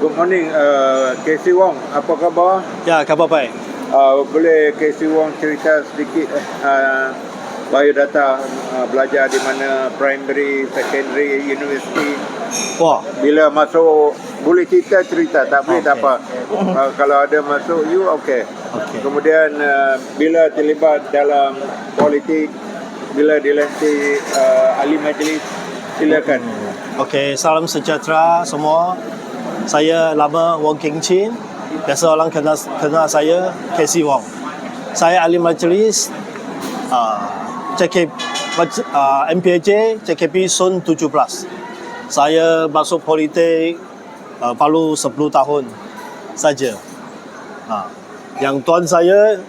Good morning, Casey Wong. Apa khabar? Ya, khabar baik. Boleh Casey Wong cerita sedikit biodata belajar di mana primary, secondary, university. Wah, Bila masuk boleh cerita tak boleh tak apa. Kalau ada masuk you okay. Kemudian bila terlibat dalam politik, bila dilantik ahli majlis, silakan. okey, salam sejahtera semua. Saya nama Wong Keng Chin. Biasa orang kenal saya Casey Wong. Saya ahli majlis MPAJ JKP Sun 17. Saya masuk politik baru 10 tahun saja. Yang tuan saya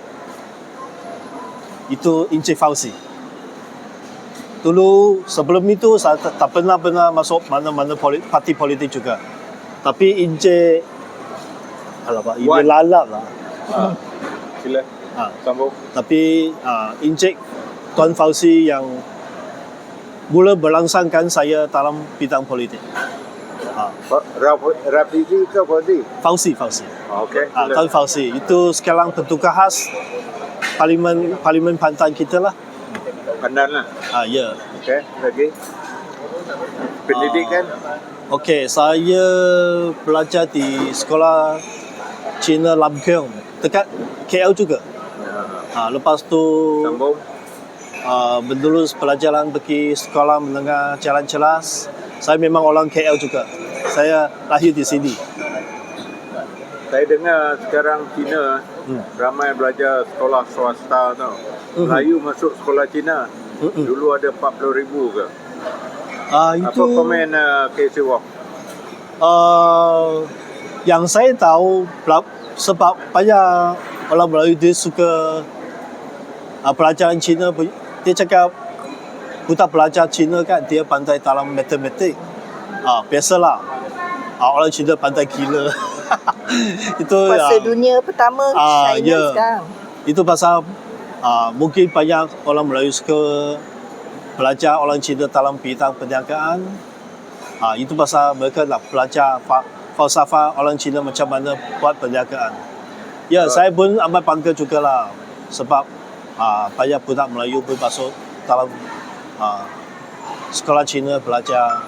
itu Encik Fauzi. Dulu sebelum itu saya tak pernah masuk mana-mana parti politik juga. Tapi Encik ini lalap lah. Sila. Sambung. Tapi Encik Tuan Fauzi yang mula merangsangkan saya dalam bidang politik. Rafizi ke Fauzi? Fauzi. Okey. Tuan Fauzi itu sekarang pentukar khas Parlimen Pantai kita lah. Pandan lah. Ya. Okey, lagi. Pendidikan? Okey, saya belajar di sekolah Cina Lam Keong dekat KL juga. Lepas tu Sambung. menerus pelajaran pergi sekolah menengah Jalan Celas. Saya memang orang KL juga. Saya lahir di sini. Saya dengar sekarang Cina ramai belajar sekolah swasta tau. Melayu masuk sekolah Cina. Dulu ada 40,000 ke? Itu Apa komen Casey Wong? yang saya tahu sebab banyak orang Melayu dia suka pelajaran Cina. Dia cakap budak belajar Cina kan dia pandai dalam matematik. Biasalah orang Cina pandai gila. Itu Kuasa dunia pertama China sekarang. Itu pasal mungkin banyak orang Melayu suka belajar orang Cina dalam bidang perniagaan. Itu pasal mereka nak belajar falsafah orang Cina macam mana buat perniagaan. Ya, saya pun amat bangga jugalah sebab banyak budak Melayu pun masuk dalam sekolah Cina belajar.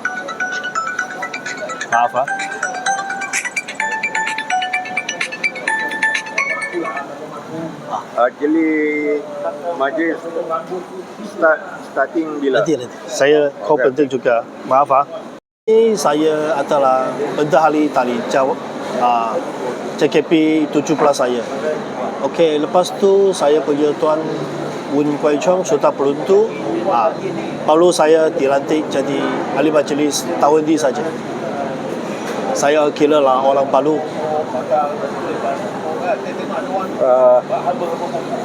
Maaf lah. Jadi majlis starting bila? Nanti. Saya penting juga. Maaf lah. Ini saya adalah bendahari tali JKP 17 saya. Okey, lepas tu saya punya Tuan Wun Kwai Chong sudah beruntung. Baru saya dilantik jadi ahli majlis tahun ini saja. Saya kira lah orang baru.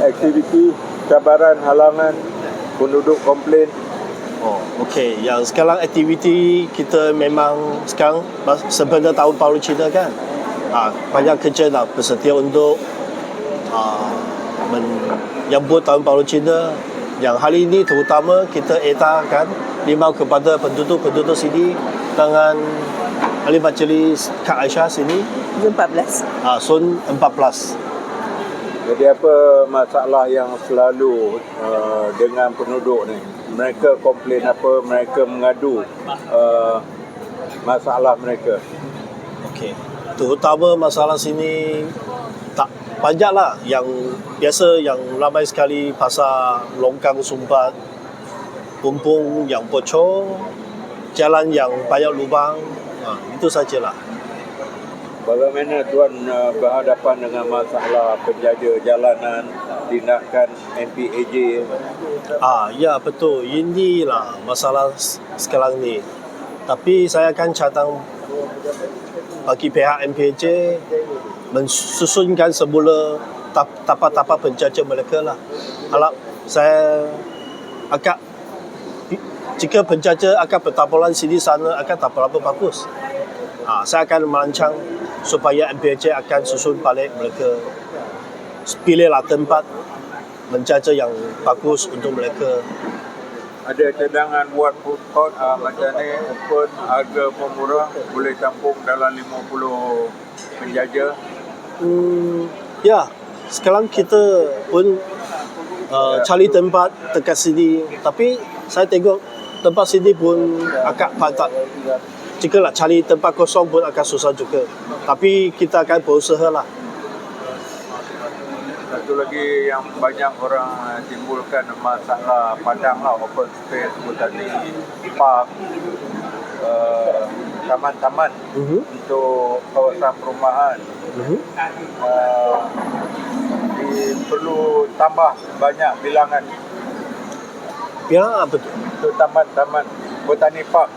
Aktiviti, cabaran, halangan, penduduk komplain. Okey. Yang sekarang aktiviti kita memang sekarang sebenarnya tahun baru Cina kan. Banyak kerja nak bersedia untuk menyambut tahun baru Cina. Yang hari ini terutama kita edarkan limau kepada penduduk sini dengan ahli majlis Kak Aisyah sini. Sun 14. Sun 14. Jadi apa masalah yang selalu dengan penduduk ni? Mereka komplain apa, mereka mengadu masalah mereka. Okey. Terutama masalah sini tak banyaklah yang biasa yang ramai sekali pasal longkang sumbat, bumbung yang bocor, jalan yang banyak lubang. Itu sajalah. Bagaimana Tuan berhadapan dengan masalah penjaga jalanan, tindakan MPAJ? Ya betul. Inilah masalah sekarang ni. Tapi saya akan cadang bagi pihak MPAJ mensusunkan semula tapak-tapak penjaja mereka lah. Harap saya agak jika penjaja akan bertaburan sini sana akan tak berapa bagus. Saya akan merancang supaya MPAJ akan susun balik mereka, pilihlah tempat menjaja yang bagus untuk mereka. Ada cadangan buat food court macam ni, open, harga pun murah, boleh tampung dalam 50 penjaja. Ya, sekarang kita pun cari tempat dekat sini. Tapi saya tengok tempat sini pun agak padat. Jika nak cari tempat kosong pun agak susah juga. Tapi kita akan berusaha lah. Satu lagi yang banyak orang timbulkan masalah padang lah, open space, botani park, taman-taman untuk kawasan perumahan. Perlu tambah banyak bilangan Ya, betul. untuk taman-taman botani park.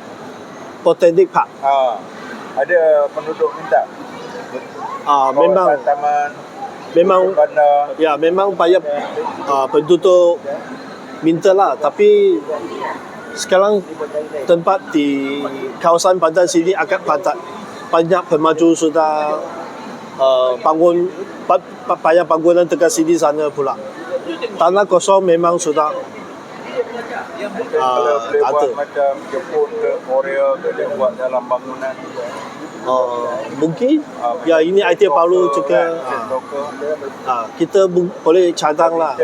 Botanic Park. Ada penduduk minta Memang kawasan taman, memang bandar. ya memang banyak penduduk minta lah. Tapi sekarang tempat di kawasan bandar sini agak padat. Banyak pemaju sudah bangun banyak bangunan dekat sini sana pula. Tanah kosong memang sudah Kalau boleh tak ada. buat macam Jepun ke Korea ke, dia buat dalam bangunan. Mungkin ya ini idea baru juga. Kita boleh cadang lah.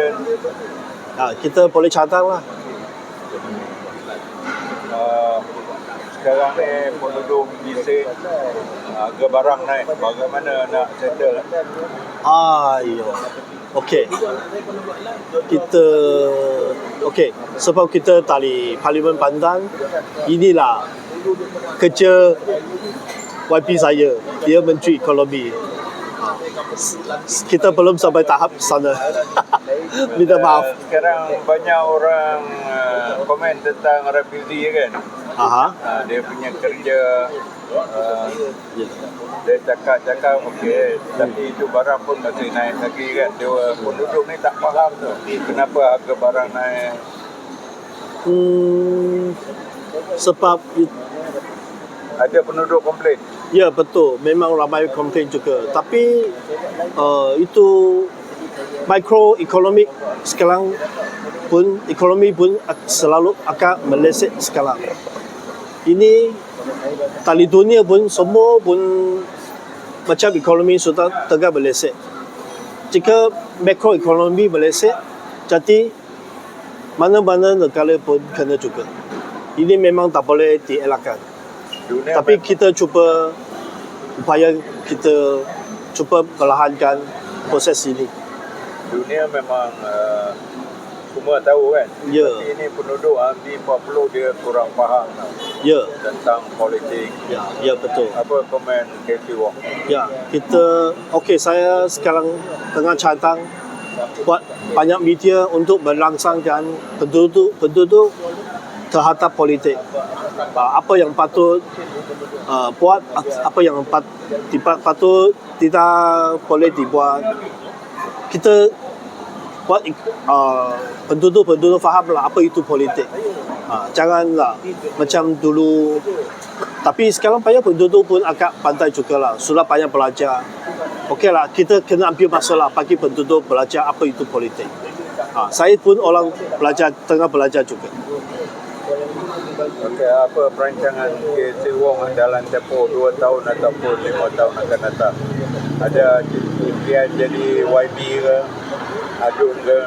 Kita boleh cadang lah. Sekarang ni penduduk bising, harga barang naik, bagaimana nak settle? Ya. Okey. Sebab kita dari Parlimen Pandan, inilah kerja YB saya. Dia Menteri Ekonomi. Kita belum sampai tahap sana. Minta maaf. Sekarang banyak orang komen tentang Rafizi kan. Dia punya kerja, dia cakap okey, tapi itu barang pun masih naik lagi kan. Dia penduduk ni tak faham tu kenapa harga barang naik. Sebab ada penduduk komplain. ya betul, memang ramai komplain juga. Tapi itu mikroekonomi sekarang pun, ekonomi pun selalu akan meleset sekarang. Ini tali dunia pun semua pun macam ekonomi sudah tengah meleset. Jika makroekonomi meleset, jadi mana-mana negara pun kena juga. Ini memang tak boleh dielakkan. Tapi kita cuba upaya kita cuba perlahankan proses ini. Dunia memang semua tahu kan. Ya. Tapi ini penduduk di Papua dia kurang faham Ya. tentang politik. Ya betul. Apa komen KC Wong? Ya, kita saya sekarang tengah cadang buat banyak media untuk merangsangkan penduduk terhadap politik. Apa yang patut buat, apa yang patut tidak boleh dibuat. Kita buat penduduk fahamlah apa itu politik. Janganlah macam dulu. Tapi sekarang banyak penduduk pun agak pandai jugalah. Sudah banyak belajar. Okeylah, kita kena ambil masalah bagi penduduk belajar apa itu politik. Saya pun orang tengah belajar juga. Okey, apa perancangan KC Wong dalam tempoh 2 tahun ataupun 5 tahun akan datang? Ada impian jadi YB ke? Adun ke?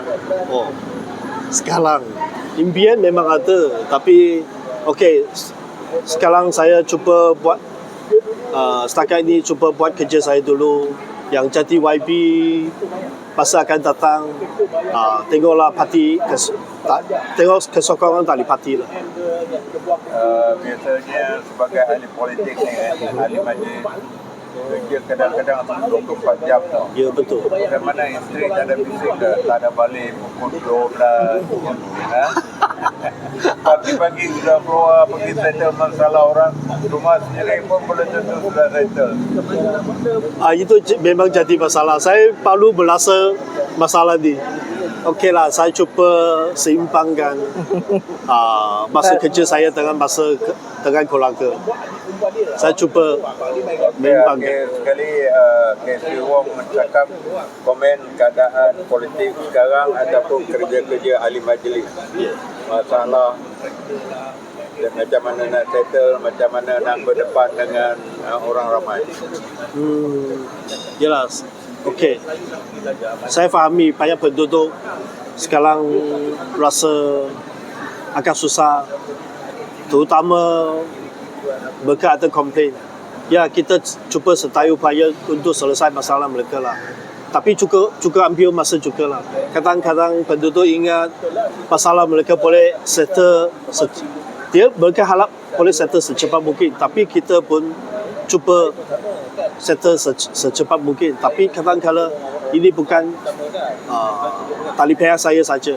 Sekarang impian memang ada, tapi sekarang saya cuba buat setakat ini cuba buat kerja saya dulu. Yang jadi YB masa akan datang, tengoklah parti, tengok kesokongan dari parti lah. Biasanya sebagai ahli politik ni kan, ahli majlis, kerja kadang-kadang 24 jam tau. Ya betul. Bagaimana isteri tak ada bising ke? Tak ada balik pukul 12. Pagi-pagi sudah keluar pergi settle masalah orang. Rumah sendiri pun belum tentu sudah settle. Itu memang jadi masalah. Saya perlu berasa masalah ni. Okeylah, saya cuba seimbangkan masa kerja saya dengan masa dengan keluarga. Saya cuba Okay, menyimpangkan. sekali KC Wong cakap komen keadaan politik sekarang ataupun kerja-kerja ahli majlis. Masalah dan macam mana nak settle, macam mana nak berdepan dengan orang ramai. Jelas. Okey. Saya fahami banyak penduduk sekarang rasa agak susah, terutama mereka ada komplain. Ya, kita cuba sedaya upaya untuk selesai masalah mereka lah. Tapi juga ambil masa juga lah. Kadang-kadang penduduk ingat masalah mereka boleh settle, mereka harap boleh settle secepat mungkin. Tapi kita pun cuba settle secepat mungkin. Tapi kadang-kadang ini bukan tali pihak saya saja.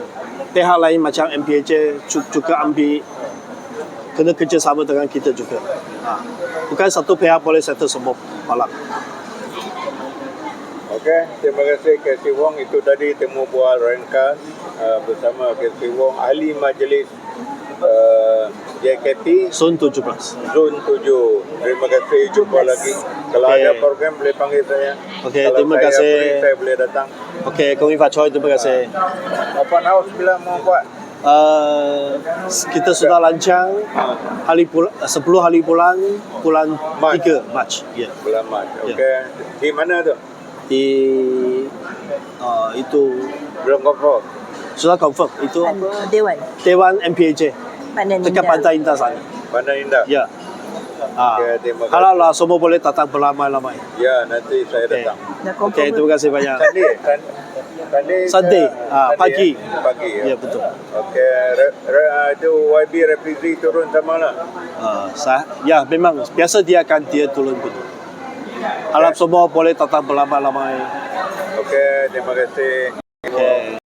Pihak lain macam MPAJ juga ambil, kena kerjasama dengan kita juga. Bukan satu pihak boleh settle semua malam. Okey, terima kasih KC Wong. Itu tadi temu bual ringkas bersama KC Wong, ahli majlis JKT Zon 17. Zon 7. Terima kasih, jumpa lagi. Kalau Okey. ada program boleh panggil saya. Okey, Kalau terima saya kasih. free, saya boleh datang. Okey, Kong Ifah Choi, terima kasih. Open house bila mau buat? Kita sudah lancang 10 hari bulan Mac. 3 Mac. Ya. Bulan Mac. Ya. Okey. Di mana tu? Di itu Belum confirm. sudah confirm itu Dewan. Dewan MPAJ Pandan dekat Indah. Pantai Indah sana. Mana Indah? Ya. Okey, terima kasih. Kalau lah semua boleh datang beramai-ramai. Ya, nanti saya Okey. datang. Dah confirm. Okey, terima kasih banyak. Sunday Sunday, pagi. Pagi ya. Ya, betul. Okey, itu YB refugee turun sama lah. Ya, memang biasa dia turun betul. Harap semua boleh datang beramai-ramai. Okey, terima kasih. Okey.